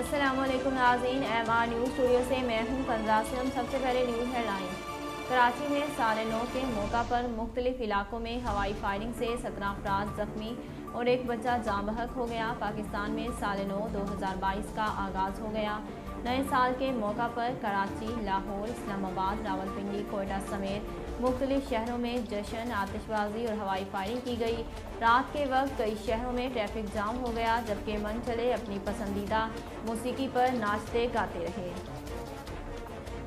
अस्सलामुअलैकुम नाज़रीन, MR news studio से मैं हूँ कंज़ासिम। सबसे पहले न्यूज़ हेडलाइन। कराची में साल नौ के मौका पर मुख्तलिफ इलाकों में हवाई फायरिंग से 17 अफराद जख्मी और एक बच्चा जाँ बहक हो गया। पाकिस्तान में साल नौ 2022 का आगाज़ हो गया। नए साल के मौका पर कराची, लाहौर, इस्लामाबाद, रावलपिंडी, कोयटा समेत मुख्तलिफ शहरों में जश्न, आतिशबाजी और हवाई फायरिंग की गई। रात के वक्त कई शहरों में ट्रैफिक जाम हो गया, जबकि मन चले अपनी पसंदीदा मौसीकी पर नाचते गाते रहे।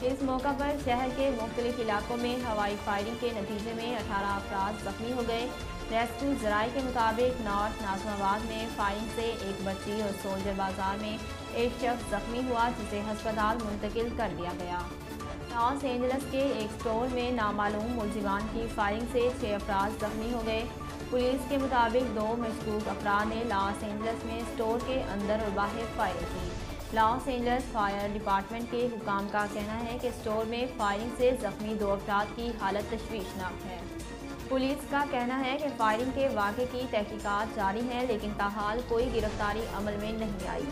इस मौका पर शहर के मुख्तलिफ इलाकों में हवाई फायरिंग के नतीजे में 18 अफराद जख्मी हो गए। रेस्क्यू ज़राए के मुताबिक नॉर्थ नाज़िमाबाद में फायरिंग से एक बच्ची और सोल्जर बाजार में एक शख्स जख्मी हुआ, जिसे हस्पताल मुंतकिल कर दिया गया। लॉस एंजल्स के एक स्टोर में नामालूम मुलजिमान की फायरिंग से 6 अफराद जख्मी हो गए। पुलिस के मुताबिक 2 मशकूक अफराद ने लॉस एंजल्स में स्टोर के अंदर और बाहर फायरिंग की। लॉस एंजल्स फायर डिपार्टमेंट के हुकाम का कहना है कि स्टोर में फायरिंग से जख्मी 2 अफराद की हालत तशवीशनाक है। पुलिस का कहना है कि फायरिंग के वाक़े की तहकीकात जारी है, लेकिन ताहाल कोई गिरफ्तारी अमल में नहीं आई।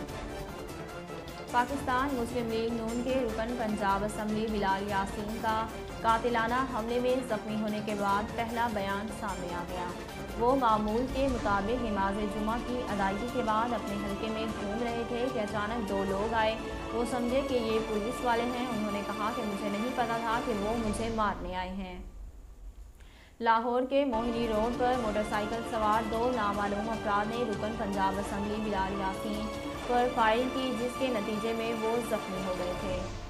पाकिस्तान मुस्लिम लीग नून के रुकन पंजाब असम्बली बिलाल यासीन का कातिलाना हमले में जख्मी होने के बाद पहला बयान सामने आ गया। वो मामूल के मुताबिक नमाज जुमा की अदायगी के बाद अपने हल्के में घूम रहे थे कि अचानक 2 लोग आए। वो समझे कि ये पुलिस वाले हैं। उन्होंने कहा कि मुझे नहीं पता था कि वो मुझे मारने आए हैं। लाहौर के मोहिनी रोड पर मोटरसाइकिल सवार 2 नामालूम अफराद ने रुकन पंजाब असम्बली बिलाल यासीन पर फायरिंग की, जिसके नतीजे में वो जख्मी हो गए थे।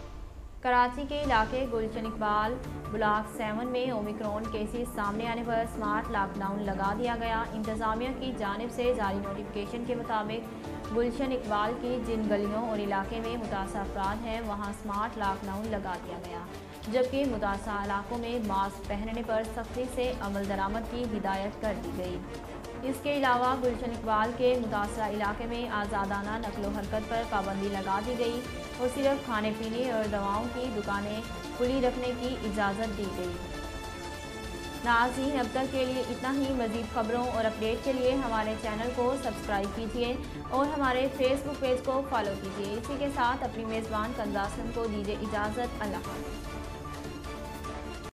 कराची के इलाके गुलशन इकबाल ब्लॉक 7 में ओमिक्रॉन केसेस सामने आने पर स्मार्ट लॉकडाउन लगा दिया गया। इंतज़ामिया की जानिब से जारी नोटिफिकेशन के मुताबिक गुलशन इकबाल की जिन गलियों और इलाके में मुतासर अफराद हैं, वहाँ स्मार्ट लॉकडाउन लगा दिया गया, जबकि मुतासर इलाकों में मास्क पहनने पर सख्ती से अमल दरामद की हिदायत कर दी गई। इसके अलावा गुलशन इकबाल के मुतासरा इलाके में आज़ादाना नकलो हरकत पर पाबंदी लगा दी गई और सिर्फ खाने पीने और दवाओं की दुकानें खुली रखने की इजाज़त दी गई। नाज़रीन, अब तक के लिए इतना ही। मज़ीद खबरों और अपडेट के लिए हमारे चैनल को सब्सक्राइब कीजिए और हमारे फेसबुक पेज को फॉलो कीजिए। इसी के साथ अपनी मेज़बान कंज़ासिम को दीजिए इजाज़त। अल्लाह हाफ़िज़।